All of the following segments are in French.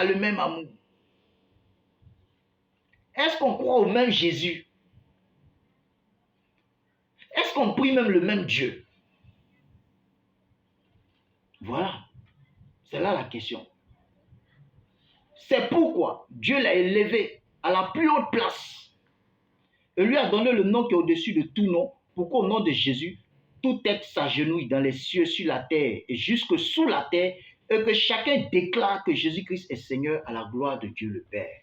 a le même amour? Est-ce qu'on croit au même Jésus? Est-ce qu'on prie même le même Dieu? Voilà, c'est là la question. C'est pourquoi Dieu l'a élevé à la plus haute place et lui a donné le nom qui est au-dessus de tout nom, pour qu'au nom de Jésus, tout tête s'agenouille dans les cieux, sur la terre et jusque sous la terre, et que chacun déclare que Jésus-Christ est Seigneur à la gloire de Dieu le Père.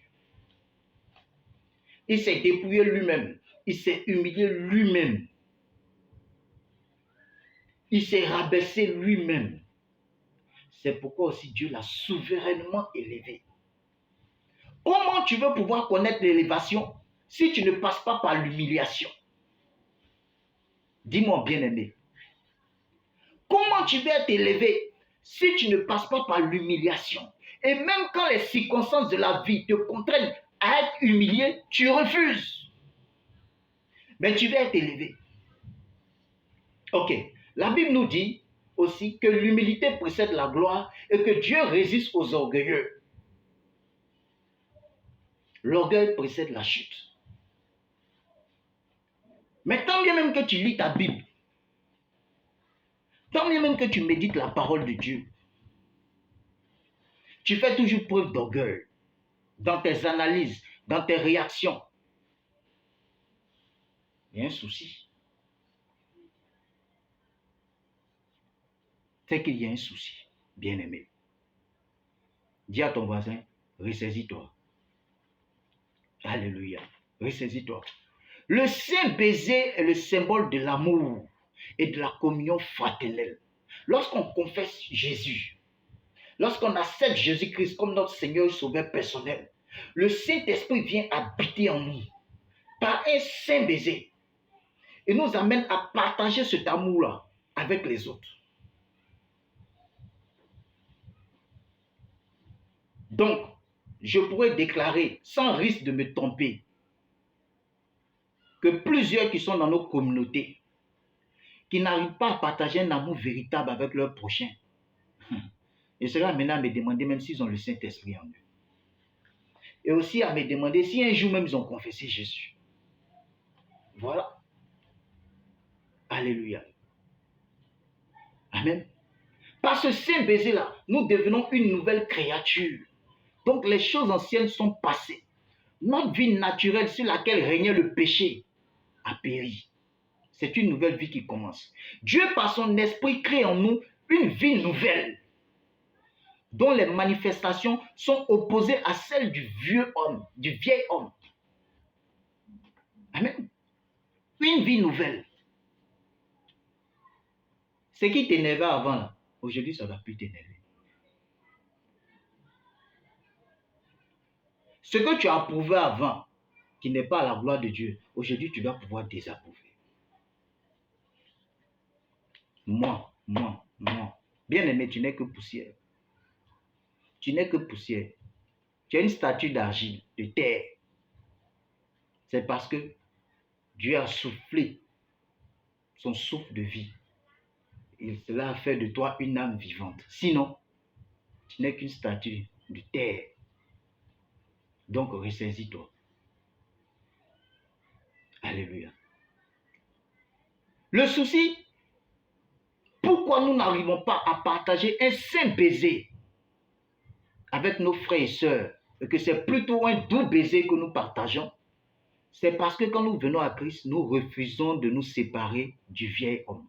Il s'est dépouillé lui-même, il s'est humilié lui-même, il s'est rabaissé lui-même. C'est pourquoi aussi Dieu l'a souverainement élevé. Comment tu veux pouvoir connaître l'élévation si tu ne passes pas par l'humiliation? Dis-moi, bien-aimé. Comment tu vas être élevé si tu ne passes pas par l'humiliation? Et même quand les circonstances de la vie te contraignent à être humilié, tu refuses. Mais tu vas être élevé. Ok. La Bible nous dit aussi que l'humilité précède la gloire et que Dieu résiste aux orgueilleux. L'orgueil précède la chute. Mais tant bien même que tu lis ta Bible, tant bien même que tu médites la parole de Dieu, tu fais toujours preuve d'orgueil dans tes analyses, dans tes réactions. Il y a un souci. C'est qu'il y a un souci, bien-aimé. Dis à ton voisin, ressaisis-toi. Alléluia. Ressaisis-toi. Le saint baiser est le symbole de l'amour et de la communion fraternelle. Lorsqu'on confesse Jésus, lorsqu'on accepte Jésus-Christ comme notre Seigneur et Sauveur personnel, le Saint-Esprit vient habiter en nous par un saint baiser et nous amène à partager cet amour-là avec les autres. Donc, je pourrais déclarer, sans risque de me tromper, que plusieurs qui sont dans nos communautés, qui n'arrivent pas à partager un amour véritable avec leur prochain, et cela maintenant à me demander même s'ils ont le Saint-Esprit en eux. Et aussi à me demander si un jour même ils ont confessé Jésus. Voilà. Alléluia. Amen. Par ce saint baiser-là, nous devenons une nouvelle créature. Donc les choses anciennes sont passées. Notre vie naturelle sur laquelle régnait le péché a péri. C'est une nouvelle vie qui commence. Dieu, par son esprit, crée en nous une vie nouvelle, dont les manifestations sont opposées à celles du vieux homme, du vieil homme. Amen. Une vie nouvelle. Ce qui t'énervait avant, là, aujourd'hui, ça ne va plus t'énerver. Ce que tu as approuvé avant, qui n'est pas à la gloire de Dieu, aujourd'hui, tu dois pouvoir désapprouver. Moi. Bien-aimé, tu n'es que poussière. Tu n'es que poussière. Tu es une statue d'argile, de terre. C'est parce que Dieu a soufflé son souffle de vie. Et cela a fait de toi une âme vivante. Sinon, tu n'es qu'une statue de terre. Donc, ressaisis-toi. Alléluia. Le souci, pourquoi nous n'arrivons pas à partager un saint baiser avec nos frères et sœurs, et que c'est plutôt un doux baiser que nous partageons, c'est parce que quand nous venons à Christ, nous refusons de nous séparer du vieil homme.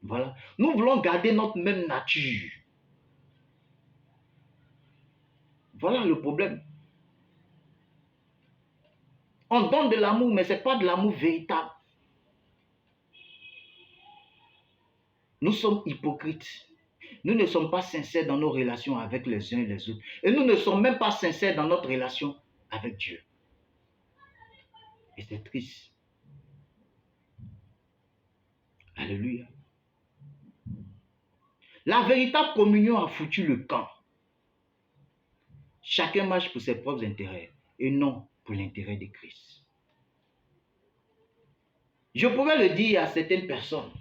Voilà. Nous voulons garder notre même nature. Voilà le problème. On donne de l'amour, mais ce n'est pas de l'amour véritable. Nous sommes hypocrites. Nous ne sommes pas sincères dans nos relations avec les uns et les autres. Et nous ne sommes même pas sincères dans notre relation avec Dieu. Et c'est triste. Alléluia. La véritable communion a foutu le camp. Chacun marche pour ses propres intérêts et non pour l'intérêt de Christ. Je pourrais le dire à certaines personnes.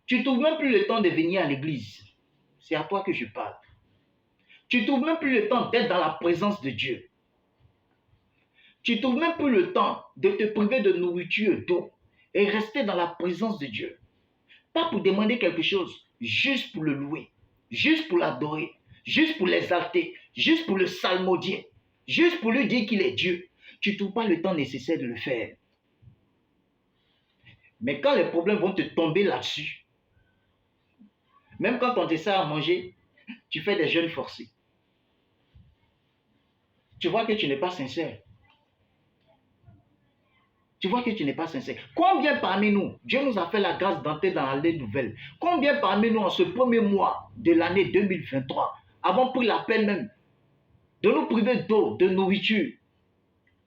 Tu ne trouves même plus le temps de venir à l'église. C'est à toi que je parle. Tu ne trouves même plus le temps d'être dans la présence de Dieu. Tu ne trouves même plus le temps de te priver de nourriture, d'eau et rester dans la présence de Dieu. Pas pour demander quelque chose, juste pour le louer, juste pour l'adorer, juste pour l'exalter, juste pour le psalmodier, juste pour lui dire qu'il est Dieu. Tu ne trouves pas le temps nécessaire de le faire. Mais quand les problèmes vont te tomber là-dessus, même quand on te sert à manger, tu fais des jeûnes forcés. Tu vois que tu n'es pas sincère. Tu vois que tu n'es pas sincère. Combien parmi nous, Dieu nous a fait la grâce d'entrer dans l'année nouvelle. Combien parmi nous, en ce premier mois de l'année 2023, avons pris la peine même de nous priver d'eau, de nourriture,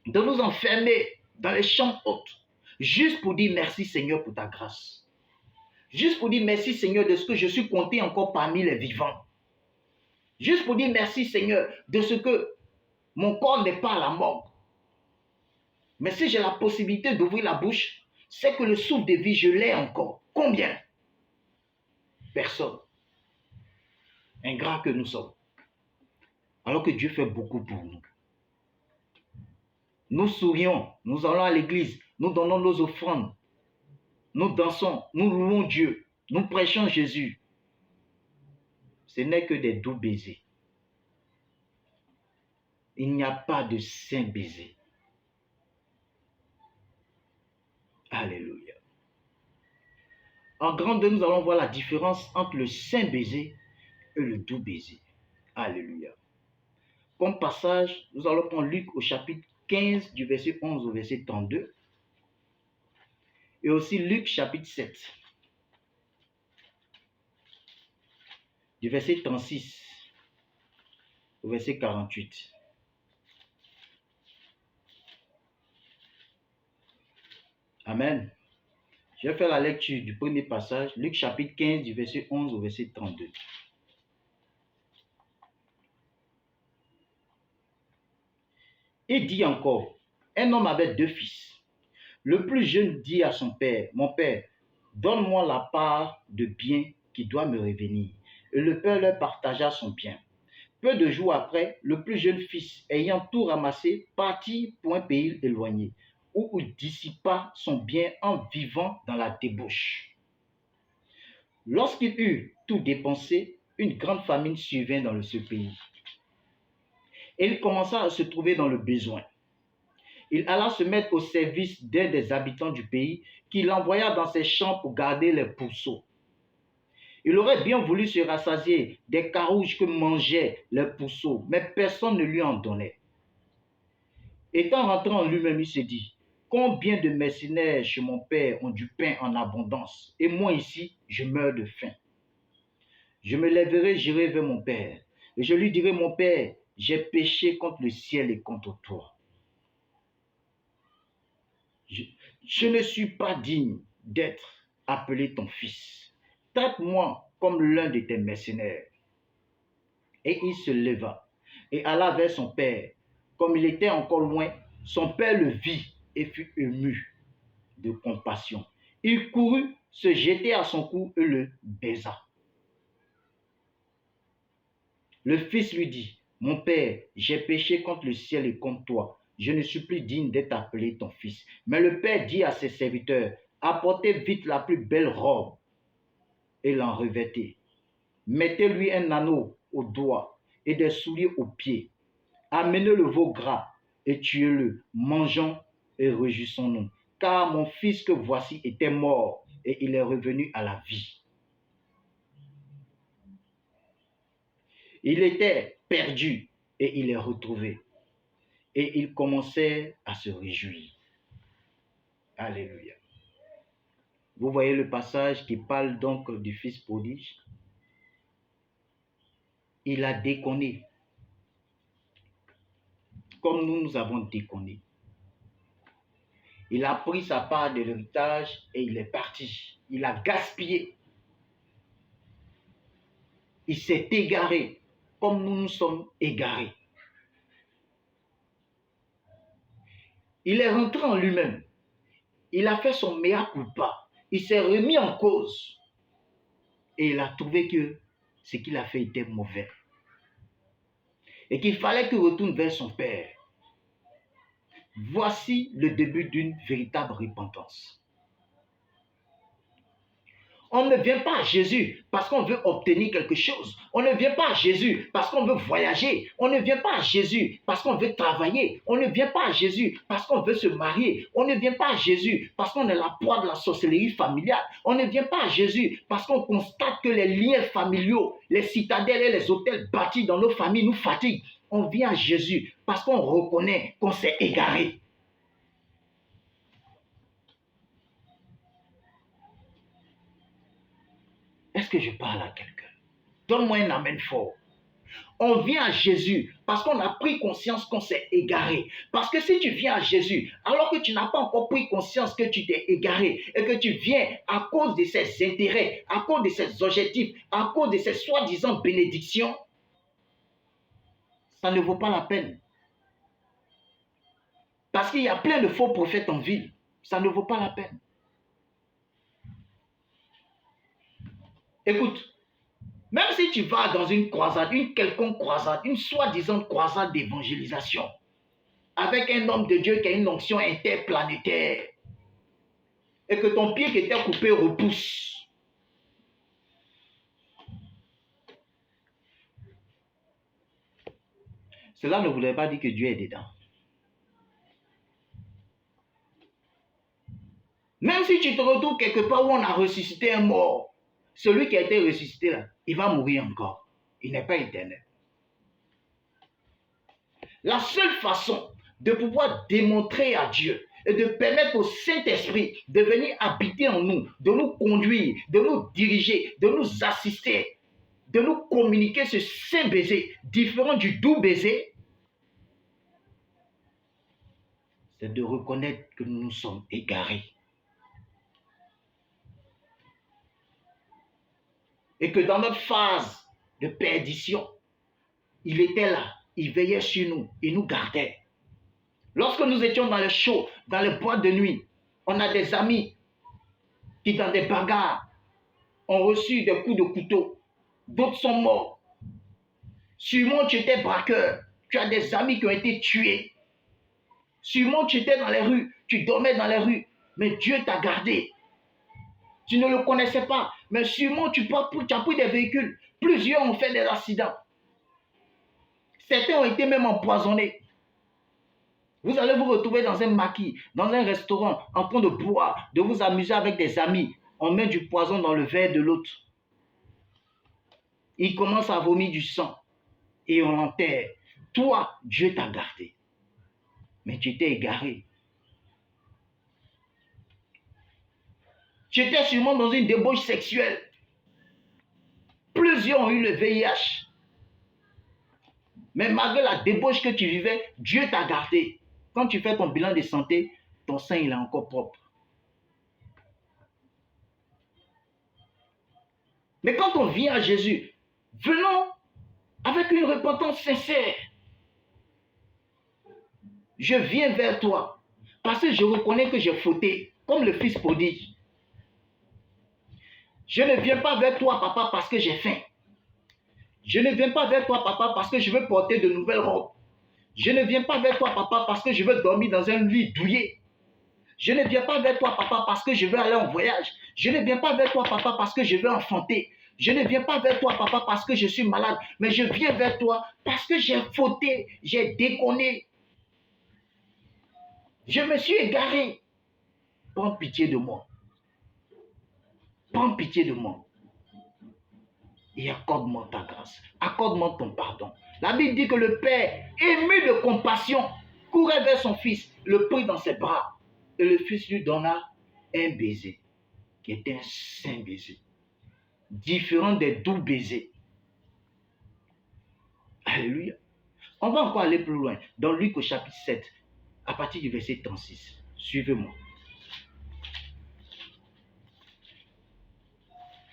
de nous enfermer dans les chambres hautes, juste pour dire merci Seigneur pour ta grâce. Juste pour dire merci Seigneur de ce que je suis compté encore parmi les vivants. Juste pour dire merci Seigneur de ce que mon corps n'est pas à la mort. Mais si j'ai la possibilité d'ouvrir la bouche, c'est que le souffle de vie, je l'ai encore. Combien? Personne. Ingrats que nous sommes. Alors que Dieu fait beaucoup pour nous. Nous sourions, nous allons à l'église, nous donnons nos offrandes, nous dansons, nous louons Dieu, nous prêchons Jésus. Ce n'est que des doux baisers. Il n'y a pas de saint baiser. Alléluia. En grande, nous allons voir la différence entre le saint baiser et le doux baiser. Alléluia. Comme passage, nous allons prendre Luc au chapitre 15 du verset 11 au verset 32. Et aussi Luc chapitre 7 du verset 36 au verset 48. Amen. Je vais faire la lecture du premier passage, Luc chapitre 15 du verset 11 au verset 32. Il dit encore, un homme avait 2 fils. Le plus jeune dit à son père, mon père, donne-moi la part de bien qui doit me revenir. Et le père leur partagea son bien. Peu de jours après, le plus jeune fils, ayant tout ramassé, partit pour un pays éloigné, où il dissipa son bien en vivant dans la débauche. Lorsqu'il eut tout dépensé, une grande famine survint dans ce pays. Et il commença à se trouver dans le besoin. Il alla se mettre au service d'un des habitants du pays, qui l'envoya dans ses champs pour garder les pourceaux. Il aurait bien voulu se rassasier des carouges que mangeaient les pourceaux, mais personne ne lui en donnait. Étant rentré en lui-même, il se dit, combien de mercenaires chez mon père ont du pain en abondance, et moi ici, je meurs de faim. Je me lèverai, j'irai vers mon père, et je lui dirai, mon père, j'ai péché contre le ciel et contre toi. Je ne suis pas digne d'être appelé ton fils. Traite-moi comme l'un de tes mercenaires. Et il se leva et alla vers son père. Comme il était encore loin, son père le vit et fut ému de compassion. Il courut se jeter à son cou et le baisa. Le fils lui dit, mon père, j'ai péché contre le ciel et contre toi. Je ne suis plus digne d'être appelé ton fils. Mais le père dit à ses serviteurs, apportez vite la plus belle robe et l'en revêtez. Mettez-lui un anneau au doigt et des souliers aux pieds. Amenez le veau gras et tuez-le. Mangeons et réjouissons-nous. Car mon fils que voici était mort et il est revenu à la vie. Il était perdu et il est retrouvé. Et il commençait à se réjouir. Alléluia. Vous voyez le passage qui parle donc du fils prodige. Il a déconné. Comme nous avons déconné. Il a pris sa part de l'héritage et il est parti. Il a gaspillé. Il s'est égaré comme nous nous sommes égarés. Il est rentré en lui-même. Il a fait son mea culpa. Il s'est remis en cause. Et il a trouvé que ce qu'il a fait était mauvais. et qu'il fallait qu'il retourne vers son Père. Voici le début d'une véritable repentance. On ne vient pas à Jésus parce qu'on veut obtenir quelque chose. On ne vient pas à Jésus parce qu'on veut voyager. On ne vient pas à Jésus parce qu'on veut travailler. On ne vient pas à Jésus parce qu'on veut se marier. On ne vient pas à Jésus parce qu'on est la proie de la sorcellerie familiale. On ne vient pas à Jésus parce qu'on constate que les liens familiaux, les citadelles et les hôtels bâtis dans nos familles nous fatiguent. On vient à Jésus parce qu'on reconnaît qu'on s'est égaré. Est-ce que je parle à quelqu'un? Donne-moi un amen fort. On vient à Jésus parce qu'on a pris conscience qu'on s'est égaré. Parce que si tu viens à Jésus, alors que tu n'as pas encore pris conscience que tu t'es égaré et que tu viens à cause de ses intérêts, à cause de ses objectifs, à cause de ses soi-disant bénédictions, ça ne vaut pas la peine. Parce qu'il y a plein de faux prophètes en ville. Ça ne vaut pas la peine. Écoute, même si tu vas dans une croisade, une quelconque croisade, une soi-disant croisade d'évangélisation, avec un homme de Dieu qui a une onction interplanétaire, et que ton pied qui était coupé repousse, cela ne voulait pas dire que Dieu est dedans. Même si tu te retrouves quelque part où on a ressuscité un mort, celui qui a été ressuscité là, il va mourir encore. Il n'est pas éternel. La seule façon de pouvoir démontrer à Dieu et de permettre au Saint-Esprit de venir habiter en nous, de nous conduire, de nous diriger, de nous assister, de nous communiquer ce saint baiser, différent du doux baiser, c'est de reconnaître que nous nous sommes égarés. Et que dans notre phase de perdition, il était là, il veillait sur nous, il nous gardait. Lorsque nous étions dans le chaud, dans les boîtes de nuit, on a des amis qui, dans des bagarres, ont reçu des coups de couteau. D'autres sont morts. Sûrement, tu étais braqueur. Tu as des amis qui ont été tués. Sûrement, tu étais dans les rues. Tu dormais dans les rues. Mais Dieu t'a gardé. Tu ne le connaissais pas. Mais sûrement, tu as pris des véhicules. Plusieurs ont fait des accidents. Certains ont été même empoisonnés. Vous allez vous retrouver dans un maquis, dans un restaurant, en train de boire, de vous amuser avec des amis. On met du poison dans le verre de l'autre. Il commence à vomir du sang et on l'enterre. Toi, Dieu t'a gardé. Mais tu t'es égaré. Tu étais sûrement dans une débauche sexuelle. Plusieurs ont eu le VIH. Mais malgré la débauche que tu vivais, Dieu t'a gardé. Quand tu fais ton bilan de santé, ton sein il est encore propre. Mais quand on vient à Jésus, venons avec une repentance sincère. Je viens vers toi parce que je reconnais que j'ai fauté, comme le fils prodige. Je ne viens pas vers toi, papa, parce que j'ai faim. Je ne viens pas vers toi, papa, parce que je veux porter de nouvelles robes. Je ne viens pas vers toi, papa, parce que je veux dormir dans un lit douillet. Je ne viens pas vers toi, papa, parce que je veux aller en voyage. Je ne viens pas vers toi, papa, parce que je veux enfanter. Je ne viens pas vers toi, papa, parce que je suis malade. Mais je viens vers toi parce que j'ai fauté, j'ai déconné. Je me suis égaré. Prends pitié de moi. Prends pitié de moi. Et accorde-moi ta grâce. Accorde-moi ton pardon. La Bible dit que le Père, ému de compassion, courait vers son fils, le prit dans ses bras. Et le fils lui donna un baiser, qui était un saint baiser, différent des doux baisers. Alléluia. On va encore aller plus loin. Dans Luc au chapitre 7, à partir du verset 36. Suivez-moi.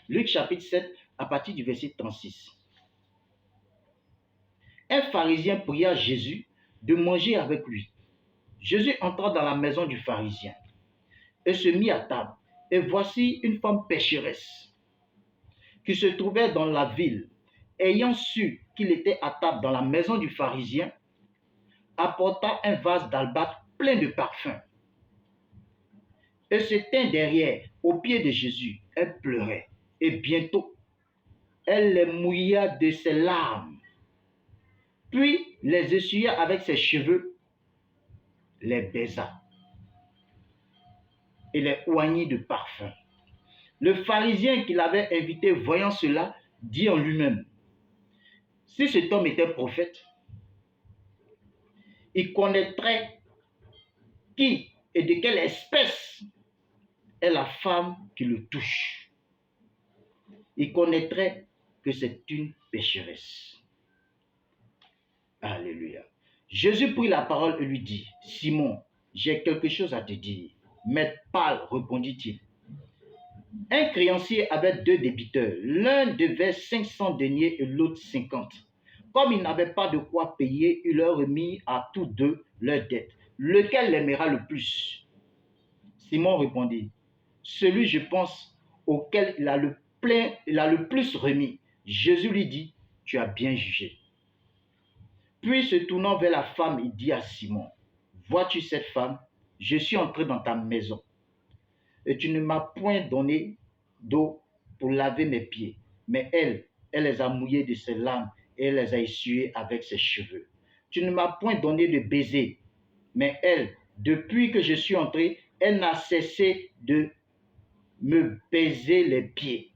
Luc chapitre 7, à partir du verset 36. Un pharisien pria Jésus de manger avec lui. Jésus entra dans la maison du pharisien et se mit à table. Et voici une femme pécheresse qui se trouvait dans la ville ayant su qu'il était à table dans la maison du pharisien, apporta un vase d'albâtre plein de parfums et se tint derrière, aux pieds de Jésus. Elle pleurait et bientôt, elle les mouilla de ses larmes, puis les essuya avec ses cheveux, les baisa et les oignit de parfum. Le pharisien qui l'avait invité, voyant cela, dit en lui-même, si cet homme était prophète, il connaîtrait qui et de quelle espèce est la femme qui le touche. Il connaîtrait que c'est une pécheresse. Alléluia. Jésus prit la parole et lui dit, Simon, j'ai quelque chose à te dire. Maître, parle, répondit-il. Un créancier avait 2 débiteurs. L'un devait 500 deniers et l'autre 50. Comme il n'avait pas de quoi payer, il leur remit à tous 2 leurs dettes. Lequel l'aimera le plus? Simon répondit, celui, je pense, auquel il a le plus remis. Jésus lui dit, tu as bien jugé. Puis se tournant vers la femme, il dit à Simon, vois-tu cette femme? Je suis entré dans ta maison et tu ne m'as point donné d'eau pour laver mes pieds, mais elle les a mouillés de ses larmes et elle les a essuyés avec ses cheveux. Tu ne m'as point donné de baiser, mais elle, depuis que je suis entré, elle n'a cessé de me baiser les pieds.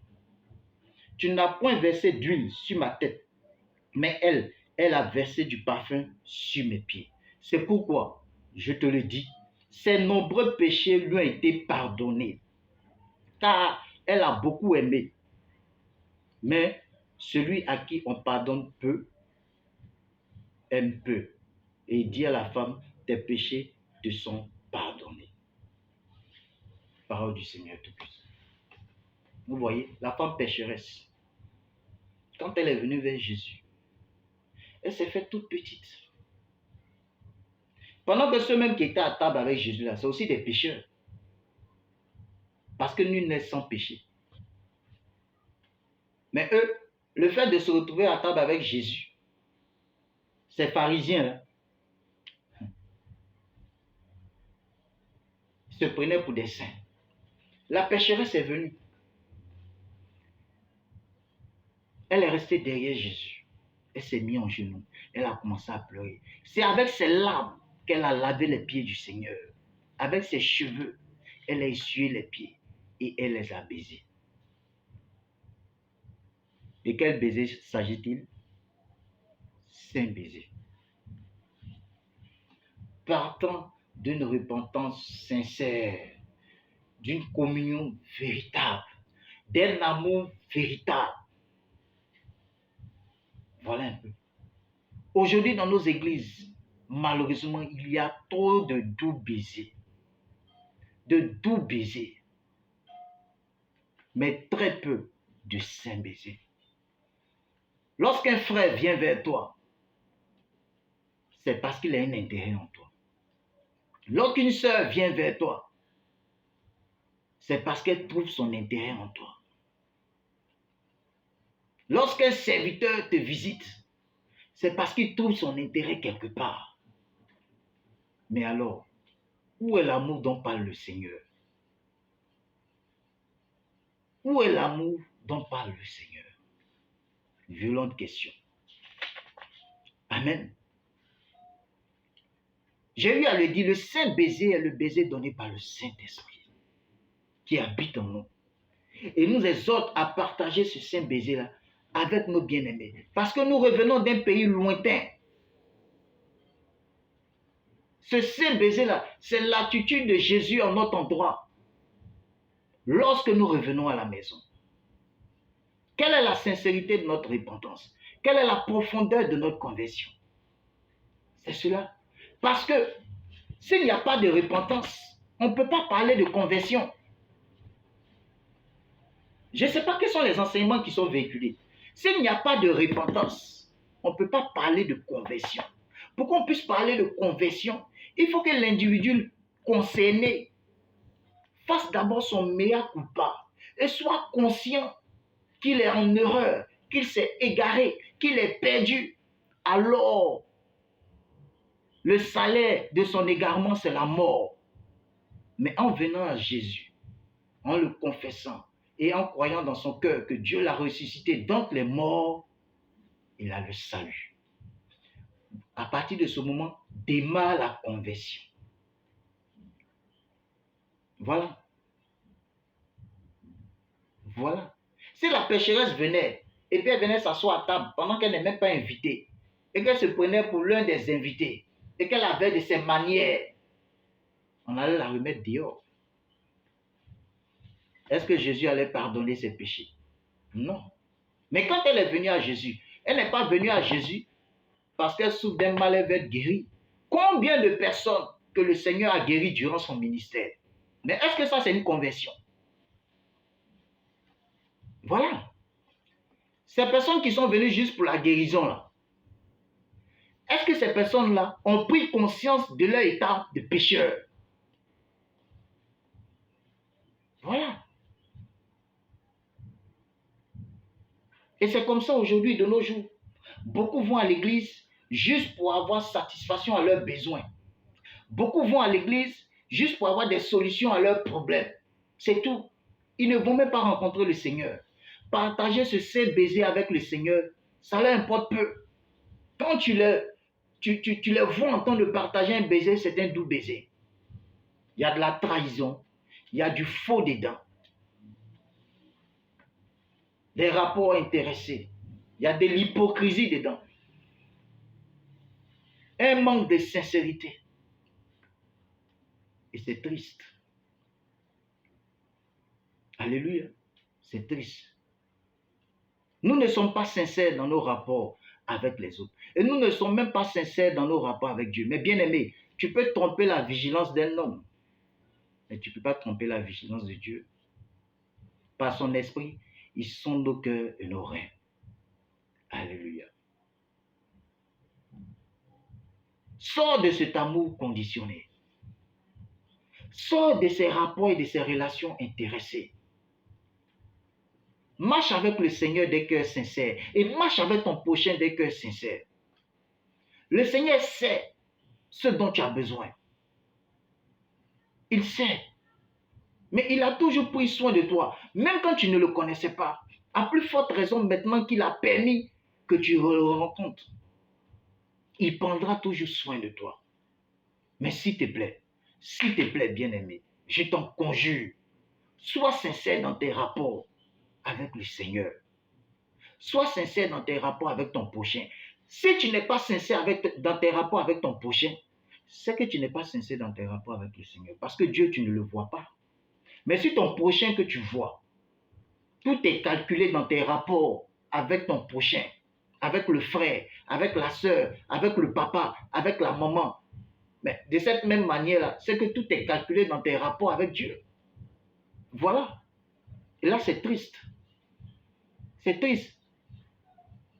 Tu n'as point versé d'huile sur ma tête, mais elle a versé du parfum sur mes pieds. C'est pourquoi, je te le dis, ses nombreux péchés lui ont été pardonnés, car elle a beaucoup aimé. Mais celui à qui on pardonne peu, aime peu. Et il dit à la femme, tes péchés te sont pardonnés. Parole du Seigneur Tout-Puissant. Vous voyez, la femme pécheresse, quand elle est venue vers Jésus, elle s'est faite toute petite. Pendant que ceux-mêmes qui étaient à table avec Jésus, là, c'est aussi des pécheurs. Parce que nul n'est sans péché. Mais eux, le fait de se retrouver à table avec Jésus, ces pharisiens-là, se prenaient pour des saints. La pécheresse est venue. Elle est restée derrière Jésus. Elle s'est mise en genoux. Elle a commencé à pleurer. C'est avec ses larmes qu'elle a lavé les pieds du Seigneur. Avec ses cheveux, elle a essuyé les pieds et elle les a baisés. De quel baiser s'agit-il? Saint baiser. Partant d'une repentance sincère, d'une communion véritable, d'un amour véritable. Voilà un peu. Aujourd'hui, dans nos églises, malheureusement, il y a trop de doux baisers. De doux baisers. Mais très peu de saints baisers. Lorsqu'un frère vient vers toi, c'est parce qu'il a un intérêt en toi. Lorsqu'une sœur vient vers toi, c'est parce qu'elle trouve son intérêt en toi. Lorsqu'un serviteur te visite, c'est parce qu'il trouve son intérêt quelque part. Mais alors, où est l'amour dont parle le Seigneur? Où est l'amour dont parle le Seigneur? Violente question. Amen. J'ai eu à le dire, le saint baiser est le baiser donné par le Saint-Esprit qui habite en nous. Et nous exhorte à partager ce saint baiser-là avec nos bien-aimés. Parce que nous revenons d'un pays lointain. Ce saint baiser-là, c'est l'attitude de Jésus en notre endroit. Lorsque nous revenons à la maison. Quelle est la sincérité de notre repentance? Quelle est la profondeur de notre conversion? C'est cela. Parce que s'il n'y a pas de repentance, on ne peut pas parler de conversion. Je ne sais pas quels sont les enseignements qui sont véhiculés. S'il n'y a pas de repentance, on ne peut pas parler de conversion. Pour qu'on puisse parler de conversion, il faut que l'individu concerné fasse d'abord son mea culpa et soit conscient qu'il est en erreur, qu'il s'est égaré, qu'il est perdu, alors le salaire de son égarement, c'est la mort. Mais en venant à Jésus, en le confessant et en croyant dans son cœur que Dieu l'a ressuscité d'entre les morts, il a le salut. À partir de ce moment, démarre la conversion. Voilà. Voilà. Si la pécheresse venait, et puis elle venait s'asseoir à table pendant qu'elle n'est même pas invitée, et qu'elle se prenait pour l'un des invités, et qu'elle avait de ses manières, on allait la remettre dehors. Est-ce que Jésus allait pardonner ses péchés? Non. Mais quand elle est venue à Jésus, elle n'est pas venue à Jésus parce qu'elle souffre d'un mal, elle veut être guérie. Combien de personnes que le Seigneur a guéries durant son ministère? Mais est-ce que ça, c'est une conversion? Voilà. Ces personnes qui sont venues juste pour la guérison, là, est-ce que ces personnes-là ont pris conscience de leur état de pécheur? Voilà. Et c'est comme ça aujourd'hui, de nos jours. Beaucoup vont à l'église juste pour avoir satisfaction à leurs besoins. Beaucoup vont à l'église juste pour avoir des solutions à leurs problèmes. C'est tout. Ils ne vont même pas rencontrer le Seigneur. Partager ce saint baiser avec le Seigneur, ça leur importe peu. Quand tu les vois en train de partager un baiser, c'est un doux baiser. Il y a de la trahison, il y a du faux dedans. Des rapports intéressés. Il y a de l'hypocrisie dedans. Un manque de sincérité. Et c'est triste. Alléluia. C'est triste. Nous ne sommes pas sincères dans nos rapports avec les autres. Et nous ne sommes même pas sincères dans nos rapports avec Dieu. Mais bien aimé, tu peux tromper la vigilance d'un homme. Mais tu ne peux pas tromper la vigilance de Dieu. Par son esprit, ils sont nos cœurs et nos reins. Alléluia. Sors de cet amour conditionné. Sors de ces rapports et de ces relations intéressées. Marche avec le Seigneur des cœurs sincères et marche avec ton prochain des cœurs sincères. Le Seigneur sait ce dont tu as besoin. Il sait. Mais il a toujours pris soin de toi, même quand tu ne le connaissais pas. À plus forte raison maintenant qu'il a permis que tu le rencontres. Il prendra toujours soin de toi. Mais s'il te plaît, bien-aimé, je t'en conjure, sois sincère dans tes rapports avec le Seigneur. Sois sincère dans tes rapports avec ton prochain. Si tu n'es pas sincère dans tes rapports avec ton prochain, c'est que tu n'es pas sincère dans tes rapports avec le Seigneur. Parce que Dieu, tu ne le vois pas. Mais si ton prochain que tu vois, tout est calculé dans tes rapports avec ton prochain, avec le frère, avec la sœur, avec le papa, avec la maman. Mais de cette même manière-là, c'est que tout est calculé dans tes rapports avec Dieu. Voilà. Et là, c'est triste. C'est triste.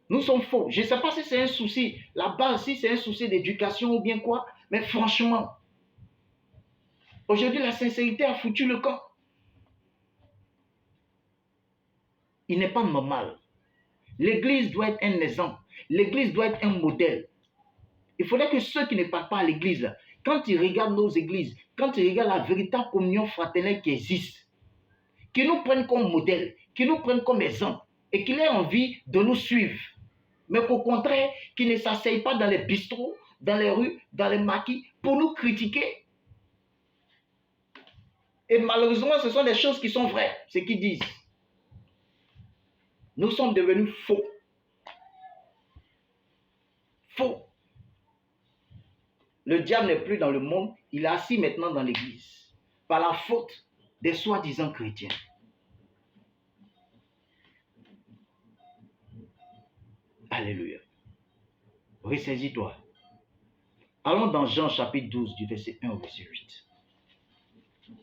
Nous sommes faux. Je ne sais pas si c'est un souci, la base, si c'est un souci d'éducation ou bien quoi, mais franchement, aujourd'hui, la sincérité a foutu le camp. Il n'est pas normal. L'église doit être un exemple. L'église doit être un modèle. Il faudrait que ceux qui ne partent pas à l'église, quand ils regardent nos églises, quand ils regardent la véritable communion fraternelle qui existe, qu'ils nous prennent comme modèle, qu'ils nous prennent comme exemple et qu'ils aient envie de nous suivre. Mais qu'au contraire, qu'ils ne s'asseyent pas dans les bistrots, dans les rues, dans les maquis pour nous critiquer. Et malheureusement, ce sont des choses qui sont vraies, ce qu'ils disent. Nous sommes devenus faux. Faux. Le diable n'est plus dans le monde, il est assis maintenant dans l'église, par la faute des soi-disant chrétiens. Alléluia. Ressaisis-toi. Allons dans Jean chapitre 12 du verset 1 au verset 8.